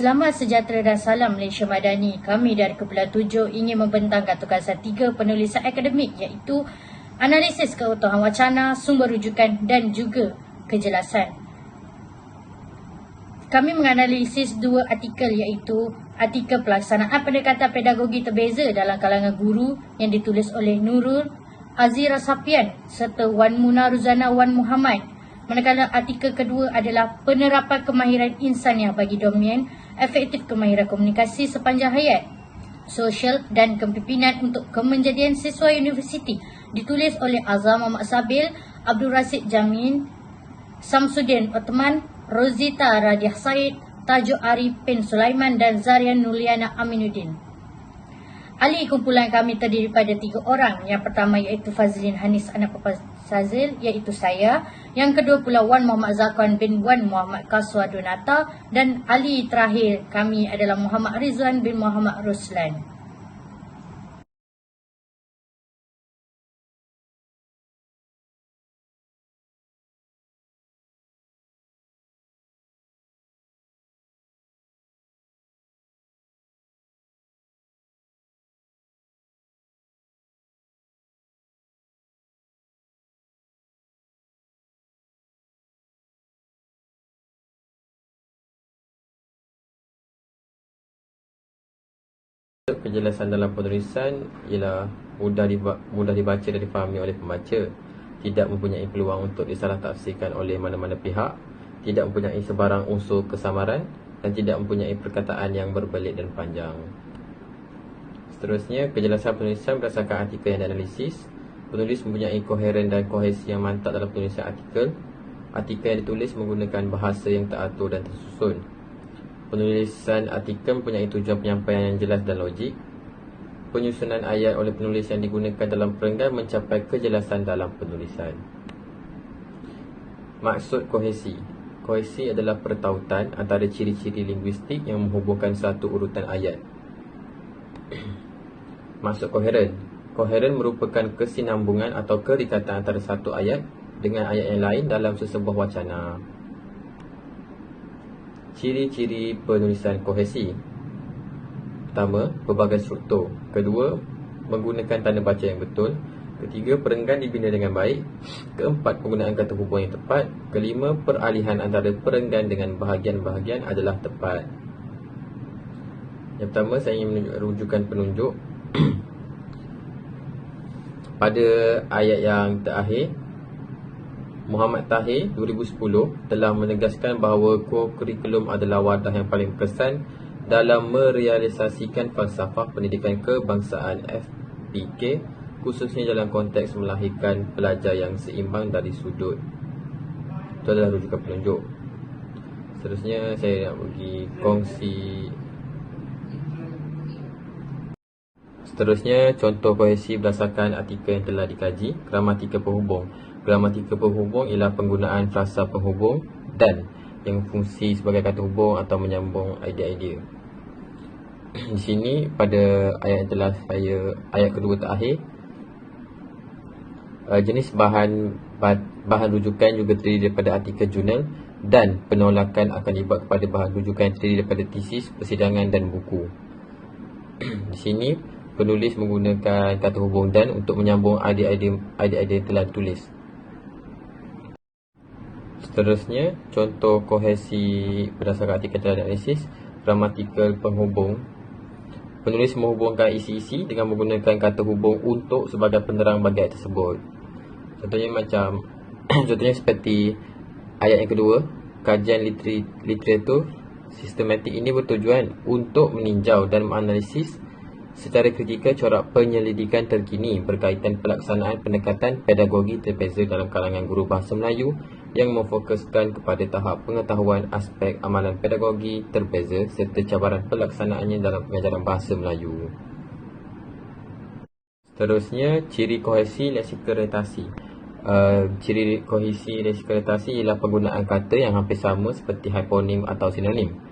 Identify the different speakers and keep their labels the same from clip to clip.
Speaker 1: Selamat sejahtera dan salam Malaysia Madani. Kami dari Kumpulan 7 ingin membentangkan tugasan 3 penulisan akademik iaitu analisis keutuhan wacana, sumber rujukan dan juga kejelasan. Kami menganalisis 2 artikel iaitu artikel pelaksanaan pendekatan pedagogi terbeza dalam kalangan guru yang ditulis oleh Nurul Azira Sapian serta Wan Muna Ruzana Wan Muhammad. Manakala artikel kedua adalah penerapan kemahiran insaniah bagi domain efektif kemahiran komunikasi sepanjang hayat, sosial dan kepimpinan untuk kemenjadian siswa universiti, ditulis oleh Azam Muhammad Sabil, Abdul Rasid Jamin, Samsudin Othman, Rozita Radiah Said, Tajuk Arif bin Sulaiman dan Zarian Nuliana Aminuddin. Ahli kumpulan kami terdiri pada 3 orang. Yang pertama iaitu Fazlin Hanis anak Papa Sazil iaitu saya. Yang kedua pula Wan Muhammad Zakwan bin Wan Muhammad Kaswa Donata. Dan ahli terakhir kami adalah Muhammad Rizwan bin Muhammad Ruslan.
Speaker 2: Kejelasan dalam penulisan ialah mudah dibaca dan difahami oleh pembaca, tidak mempunyai peluang untuk disalah-tafsirkan oleh mana-mana pihak, tidak mempunyai sebarang unsur kesamaran dan tidak mempunyai perkataan yang berbelit dan panjang. Seterusnya, kejelasan penulisan berdasarkan artikel yang dianalisis. Penulis mempunyai koheren dan kohesi yang mantap dalam penulisan artikel. Artikel yang ditulis menggunakan bahasa yang teratur dan tersusun. Penulisan artikel mempunyai tujuan penyampaian yang jelas dan logik. Penyusunan ayat oleh penulis yang digunakan dalam perenggan mencapai kejelasan dalam penulisan. Maksud kohesi. Kohesi adalah pertautan antara ciri-ciri linguistik yang menghubungkan satu urutan ayat. Maksud koheren. Koheren merupakan kesinambungan atau keikatan antara satu ayat dengan ayat yang lain dalam sesebuah wacana. Ciri-ciri penulisan kohesi. Pertama, pelbagai struktur. Kedua, menggunakan tanda baca yang betul. Ketiga, perenggan dibina dengan baik. Keempat, penggunaan kata hubung yang tepat. Kelima, peralihan antara perenggan dengan bahagian-bahagian adalah tepat. Yang pertama, saya ingin menunjuk rujukan penunjuk. Pada ayat yang terakhir, Muhammad Tahir 2010 telah menegaskan bahawa kurikulum adalah wadah yang paling berkesan dalam merealisasikan falsafah pendidikan kebangsaan FPK, khususnya dalam konteks melahirkan pelajar yang seimbang dari sudut. Itu adalah rujukan penunjuk. Seterusnya saya nak bagi kongsi. Seterusnya, contoh kohesi berdasarkan artikel yang telah dikaji. Gramatikal penghubung. Gramatikal penghubung ialah penggunaan frasa penghubung dan yang fungsi sebagai kata hubung atau menyambung idea-idea. Di sini pada ayat yang telah ayat kedua terakhir, jenis bahan rujukan juga terdiri daripada artikel jurnal dan penolakan akan dibuat kepada bahan rujukan yang terdiri daripada tesis, persidangan dan buku. Di sini penulis menggunakan kata hubung dan untuk menyambung idea-idea yang telah ditulis. Seterusnya, contoh kohesi berdasarkan artikel analisis. Gramatikal penghubung. Penulis menghubungkan isi-isi dengan menggunakan kata hubung untuk sebagai penerang bagi ayat tersebut. Contohnya seperti ayat yang kedua, kajian literatur sistematik ini bertujuan untuk meninjau dan menganalisis secara kritikal corak penyelidikan terkini berkaitan pelaksanaan pendekatan pedagogi terbeza dalam kalangan guru bahasa Melayu yang memfokuskan kepada tahap pengetahuan aspek amalan pedagogi terbeza serta cabaran pelaksanaannya dalam pengajaran bahasa Melayu. Seterusnya, ciri kohesi leksikoretasi. Ciri kohesi leksikoretasi ialah penggunaan kata yang hampir sama seperti hiponim atau sinonim.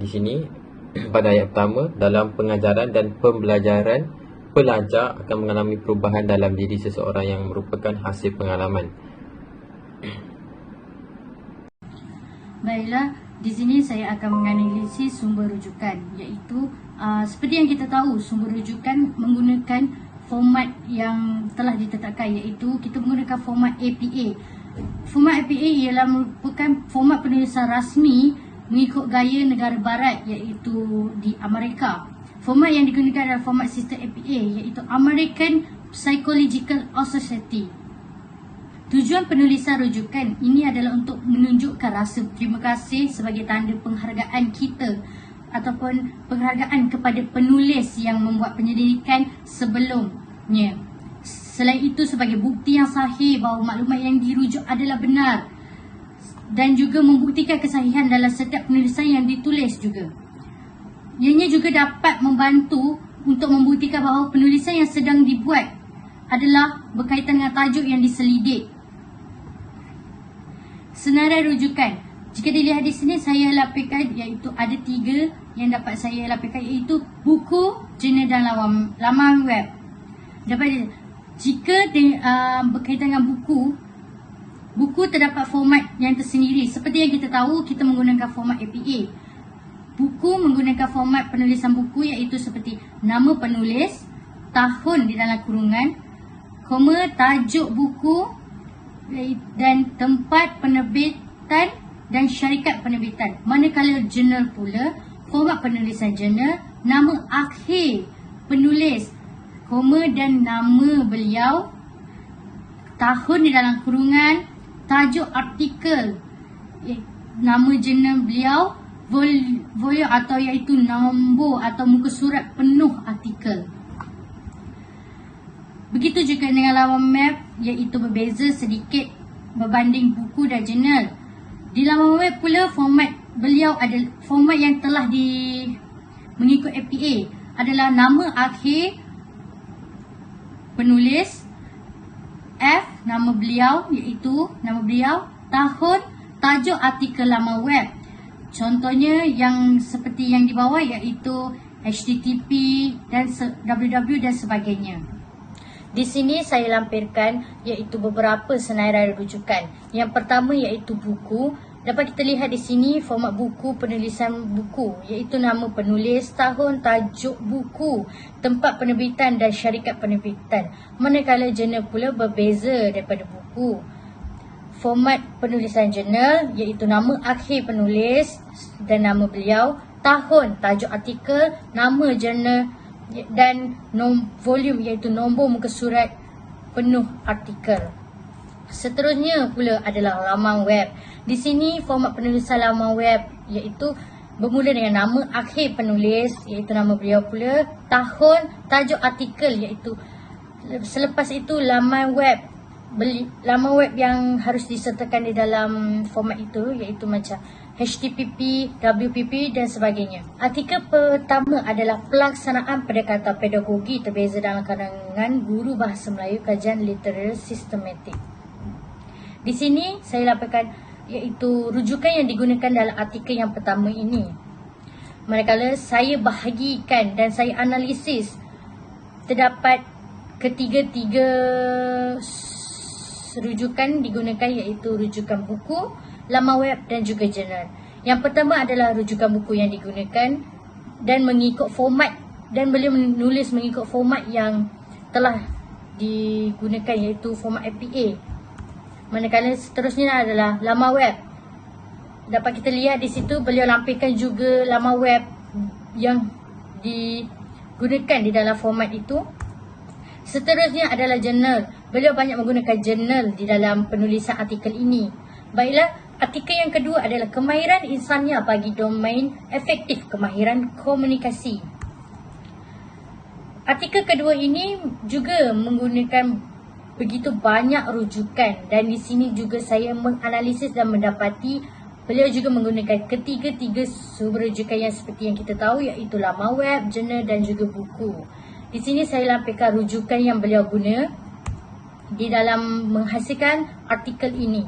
Speaker 2: Di sini, pada ayat pertama, dalam pengajaran dan pembelajaran, pelajar akan mengalami perubahan dalam diri seseorang yang merupakan hasil pengalaman.
Speaker 1: Baiklah, Di sini saya akan menganalisis sumber rujukan, iaitu seperti yang kita tahu, sumber rujukan menggunakan format yang telah ditetapkan, iaitu kita menggunakan format APA. Format APA ialah merupakan format penulisan rasmi mengikut gaya negara barat, iaitu di Amerika. Format yang digunakan adalah format sistem APA, iaitu American Psychological Society. Tujuan penulisan rujukan ini adalah untuk menunjukkan rasa terima kasih sebagai tanda penghargaan kita ataupun penghargaan kepada penulis yang membuat penyelidikan sebelumnya. Selain itu, sebagai bukti yang sahih bahawa maklumat yang dirujuk adalah benar, dan juga membuktikan kesahihan dalam setiap penulisan yang ditulis juga. Ianya juga dapat membantu untuk membuktikan bahawa penulisan yang sedang dibuat adalah berkaitan dengan tajuk yang diselidik. Senarai rujukan. Jika dilihat di sini, saya lapikan, iaitu ada 3 yang dapat saya lapikan, iaitu buku, jurnal dan laman web. Jika berkaitan dengan buku terdapat format yang tersendiri. Seperti yang kita tahu, kita menggunakan format APA. Buku menggunakan format penulisan buku, iaitu seperti nama penulis, tahun di dalam kurungan, koma, tajuk buku dan tempat penerbitan dan syarikat penerbitan. Manakala jurnal pula, format penulisan jurnal, nama akhir penulis, koma dan nama beliau, tahun di dalam kurungan, tajuk artikel, nama jurnal beliau, volume atau iaitu nombor atau muka surat penuh artikel. Begitu juga dengan laman web, iaitu berbeza sedikit berbanding buku dan jurnal. Di laman web pula, format beliau adalah format yang telah mengikut APA adalah nama akhir penulis, F, nama beliau, iaitu nama beliau, tahun, tajuk artikel laman web. Contohnya yang seperti yang di bawah, iaitu HTTP dan www dan sebagainya. Di sini saya lampirkan iaitu beberapa senarai rujukan. Yang pertama iaitu buku. Dapat kita lihat di sini format buku, penulisan buku, iaitu nama penulis, tahun, tajuk buku, tempat penerbitan dan syarikat penerbitan. Manakala jurnal pula berbeza daripada buku. Format penulisan jurnal iaitu nama akhir penulis dan nama beliau, tahun, tajuk artikel, nama jurnal dan volume iaitu nombor muka surat penuh artikel. Seterusnya pula adalah laman web. Di sini format penulisan laman web iaitu bermula dengan nama akhir penulis iaitu nama beliau pula, tahun, tajuk artikel iaitu selepas itu laman web. Laman web yang harus disertakan di dalam format itu iaitu macam HTTP, WPP dan sebagainya. Artikel pertama adalah pelaksanaan pendekatan pedagogi terbeza dalam kalangan guru bahasa Melayu kajian literar sistematik. Di sini saya laporkan iaitu rujukan yang digunakan dalam artikel yang pertama ini. Manakala saya bahagikan dan saya analisis, terdapat ketiga-tiga rujukan digunakan iaitu rujukan buku, laman web dan juga jurnal. Yang pertama adalah rujukan buku yang digunakan dan mengikut format, dan beliau menulis mengikut format yang telah digunakan iaitu format APA. Manakala seterusnya adalah laman web. Dapat kita lihat di situ beliau lampirkan juga laman web yang digunakan di dalam format itu. Seterusnya adalah jurnal. Beliau banyak menggunakan jurnal di dalam penulisan artikel ini. Baiklah, artikel yang kedua adalah kemahiran insannya bagi domain efektif kemahiran komunikasi. Artikel kedua ini juga menggunakan begitu banyak rujukan, dan di sini juga saya menganalisis dan mendapati beliau juga menggunakan ketiga-tiga sumber rujukan yang seperti yang kita tahu iaitu laman web, jurnal dan juga buku. Di sini saya lampirkan rujukan yang beliau guna di dalam menghasilkan artikel ini.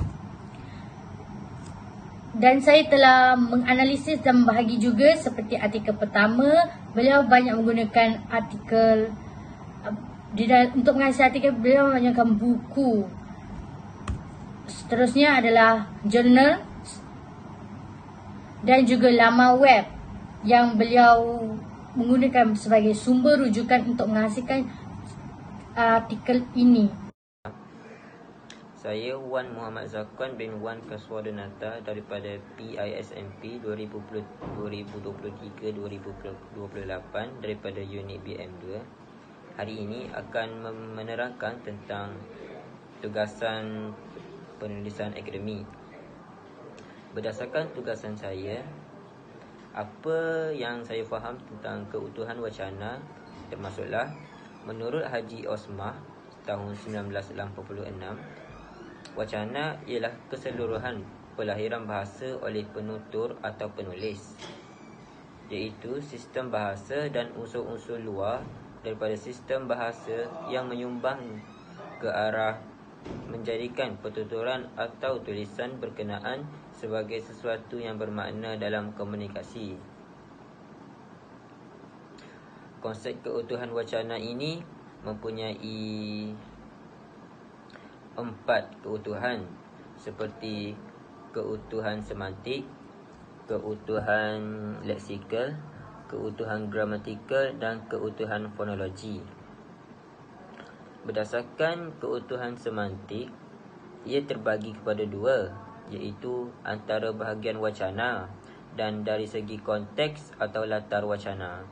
Speaker 1: Dan saya telah menganalisis dan membahagi juga seperti artikel pertama, beliau banyak menggunakan artikel untuk menghasilkan artikel, beliau menggunakan buku. Seterusnya adalah jurnal. dan juga laman web yang beliau menggunakan sebagai sumber rujukan untuk menghasilkan artikel ini.
Speaker 3: Saya Wan Muhammad Zakwan bin Wan Kaswadonata daripada PISMP 2023-2028 daripada unit BM2. Hari ini akan menerangkan tentang tugasan penulisan akademik. Berdasarkan tugasan saya, apa yang saya faham tentang keutuhan wacana termasuklah menurut Haji Osmah tahun 1986, wacana ialah keseluruhan pelahiran bahasa oleh penutur atau penulis, iaitu sistem bahasa dan unsur-unsur luar daripada sistem bahasa yang menyumbang ke arah menjadikan pertuturan atau tulisan berkenaan sebagai sesuatu yang bermakna dalam komunikasi. Konsep keutuhan wacana ini mempunyai 4 keutuhan, seperti keutuhan semantik, keutuhan leksikal, keutuhan gramatikal dan keutuhan fonologi. Berdasarkan keutuhan semantik, ia terbagi kepada 2, iaitu antara bahagian wacana dan dari segi konteks atau latar wacana.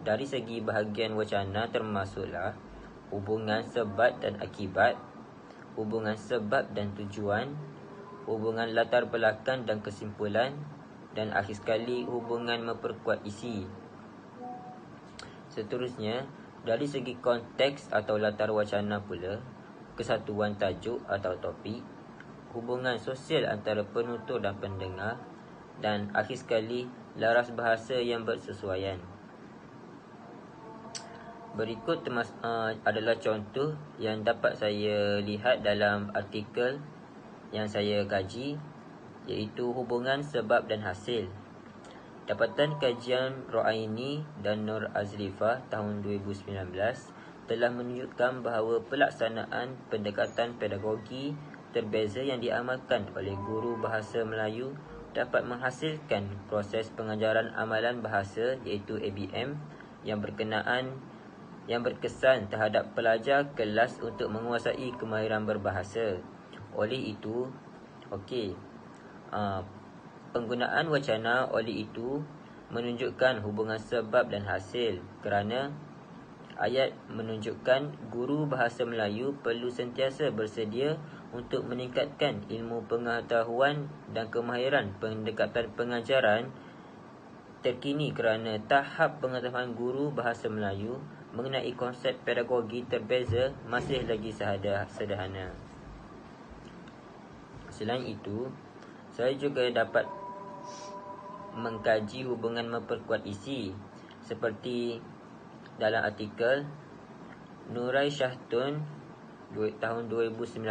Speaker 3: Dari segi bahagian wacana termasuklah hubungan sebab dan akibat, hubungan sebab dan tujuan, hubungan latar belakang dan kesimpulan, dan akhir sekali hubungan memperkuat isi. Seterusnya, dari segi konteks atau latar wacana pula, kesatuan tajuk atau topik, hubungan sosial antara penutur dan pendengar, dan akhir sekali laras bahasa yang bersesuaian. Berikut adalah contoh yang dapat saya lihat dalam artikel yang saya kaji, iaitu hubungan sebab dan hasil. Dapatan kajian Ro'aini dan Nur Azlifah tahun 2019 telah menunjukkan bahawa pelaksanaan pendekatan pedagogi terbeza yang diamalkan oleh guru bahasa Melayu dapat menghasilkan proses pengajaran amalan bahasa, iaitu ABM, yang berkesan terhadap pelajar kelas untuk menguasai kemahiran berbahasa. Oleh itu, penggunaan wacana oleh itu menunjukkan hubungan sebab dan hasil, kerana ayat menunjukkan guru bahasa Melayu perlu sentiasa bersedia untuk meningkatkan ilmu pengetahuan dan kemahiran pendekatan pengajaran terkini, kerana tahap pengetahuan guru bahasa Melayu mengenai konsep pedagogi terbeza masih lagi sederhana. Selain itu, saya juga dapat mengkaji hubungan memperkuat isi, seperti dalam artikel Nurai Syahtun tahun 2019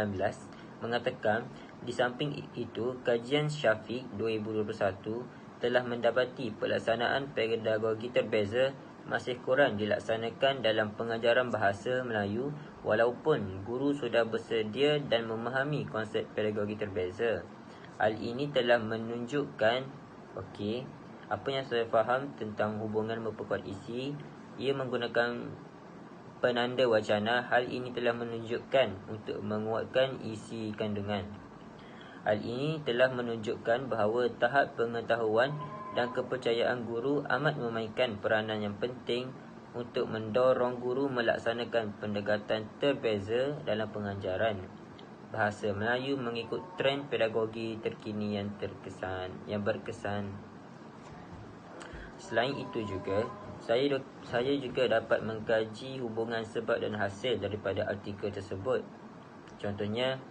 Speaker 3: mengatakan, di samping itu, kajian Syafiq 2021 telah mendapati pelaksanaan pedagogi terbeza masih kurang dilaksanakan dalam pengajaran bahasa Melayu walaupun guru sudah bersedia dan memahami konsep pedagogi terbeza. Hal ini telah menunjukkan apa yang saya faham tentang hubungan memperkuat isi. Ia menggunakan penanda wacana. Hal ini telah menunjukkan untuk menguatkan isi kandungan. Hal ini telah menunjukkan bahawa tahap pengetahuan dan kepercayaan guru amat memainkan peranan yang penting untuk mendorong guru melaksanakan pendekatan terbeza dalam pengajaran bahasa Melayu mengikut trend pedagogi terkini yang berkesan. Selain itu juga, saya juga dapat mengkaji hubungan sebab dan hasil daripada artikel tersebut. Contohnya,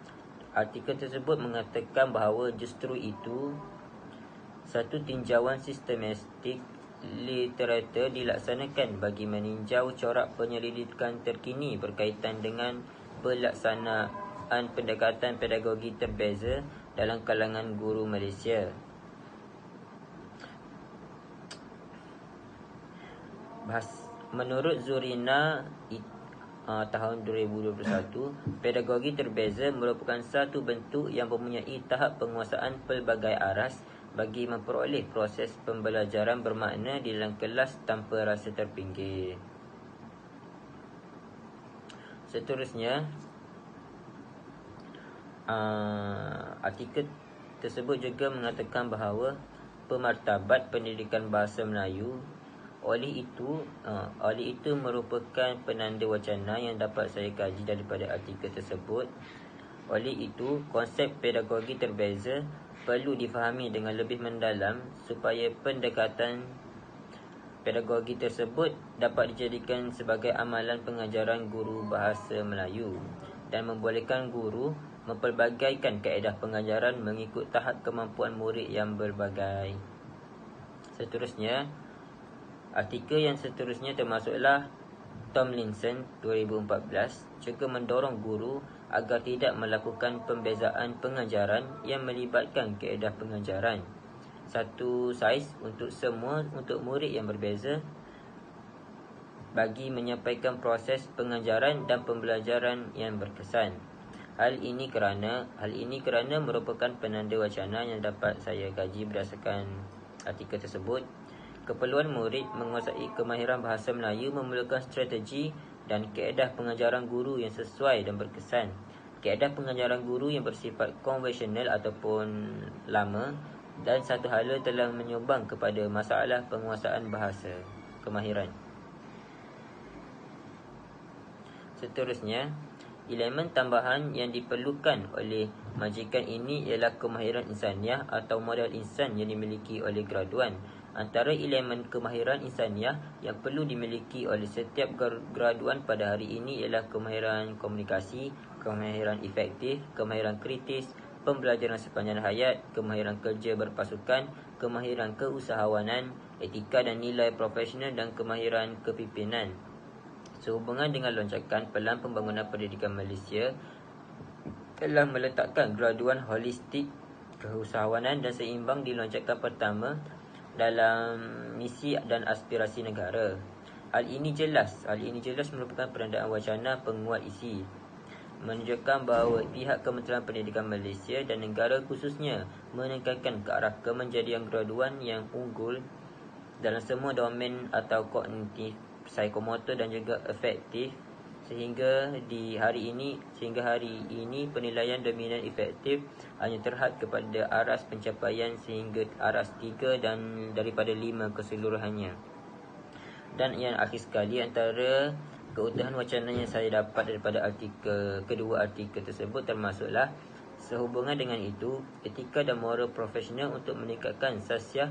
Speaker 3: artikel tersebut mengatakan bahawa justru itu satu tinjauan sistematik literatur dilaksanakan bagi meninjau corak penyelidikan terkini berkaitan dengan pelaksanaan pendekatan pedagogi terbeza dalam kalangan guru Malaysia. Menurut Zurina tahun 2021, pedagogi terbeza merupakan satu bentuk yang mempunyai tahap penguasaan pelbagai aras bagi memperoleh proses pembelajaran bermakna di dalam kelas tanpa rasa terpinggir. Seterusnya, artikel tersebut juga mengatakan bahawa pemartabat pendidikan bahasa Melayu oleh itu merupakan penanda wacana yang dapat saya kaji daripada artikel tersebut. Oleh itu, konsep pedagogi terbeza perlu difahami dengan lebih mendalam supaya pendekatan pedagogi tersebut dapat dijadikan sebagai amalan pengajaran guru bahasa Melayu dan membolehkan guru mempelbagaikan kaedah pengajaran mengikut tahap kemampuan murid yang berbagai. Seterusnya, artikel yang seterusnya termasuklah Tomlinson 2014 juga mendorong guru agar tidak melakukan pembezaan pengajaran yang melibatkan kaedah pengajaran satu saiz untuk semua untuk murid yang berbeza bagi menyampaikan proses pengajaran dan pembelajaran yang berkesan. Hal ini kerana merupakan penanda wacana yang dapat saya kaji berdasarkan artikel tersebut. Keperluan murid menguasai kemahiran bahasa Melayu memerlukan strategi dan kaedah pengajaran guru yang sesuai dan berkesan. Kaedah pengajaran guru yang bersifat konvensional ataupun lama dan satu hala telah menyumbang kepada masalah penguasaan bahasa kemahiran. Seterusnya, elemen tambahan yang diperlukan oleh majikan ini ialah kemahiran insaniah atau modal insan yang dimiliki oleh graduan. Antara elemen kemahiran insaniah yang perlu dimiliki oleh setiap graduan pada hari ini ialah kemahiran komunikasi, kemahiran efektif, kemahiran kritis, pembelajaran sepanjang hayat, kemahiran kerja berpasukan, kemahiran keusahawanan, etika dan nilai profesional dan kemahiran kepimpinan. Sehubungan dengan lonjakan pelan pembangunan pendidikan Malaysia telah meletakkan graduan holistik, keusahawanan dan seimbang di lonjakan pertama dalam misi dan aspirasi negara. Hal ini jelas merupakan penandaan wacana penguat isi, menunjukkan bahawa pihak Kementerian Pendidikan Malaysia dan negara khususnya menekankan ke arah kemenjadian graduan yang unggul dalam semua domen atau kognitif, psikomotor dan juga efektif sehingga hari ini penilaian dominan efektif hanya terhad kepada aras pencapaian sehingga aras 3 dan daripada 5 keseluruhannya. Dan yang akhir sekali, antara keutuhan wacana yang saya dapat daripada kedua artikel tersebut termasuklah sehubungan dengan itu, etika dan moral profesional untuk meningkatkan sasiah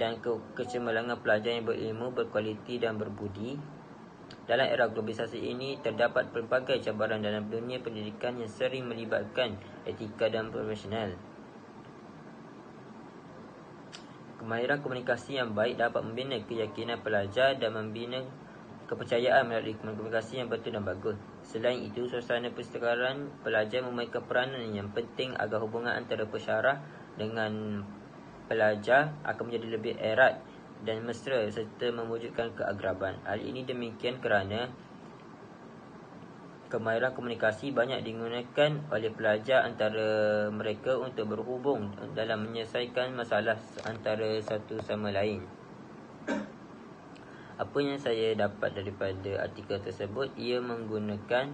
Speaker 3: dan kecemerlangan pelajar yang berilmu, berkualiti dan berbudi. Dalam era globalisasi ini, terdapat pelbagai cabaran dalam dunia pendidikan yang sering melibatkan etika dan profesional. Kemahiran komunikasi yang baik dapat membina keyakinan pelajar dan membina kepercayaan melalui komunikasi yang betul dan bagus. Selain itu, suasana persekolahan pelajar memainkan peranan yang penting agar hubungan antara pensyarah dengan pelajar akan menjadi lebih erat dan mesra serta mewujudkan keagraban. Hal ini demikian kerana kemahiran komunikasi banyak digunakan oleh pelajar antara mereka untuk berhubung dalam menyelesaikan masalah antara satu sama lain. Apa yang saya dapat daripada artikel tersebut, ia menggunakan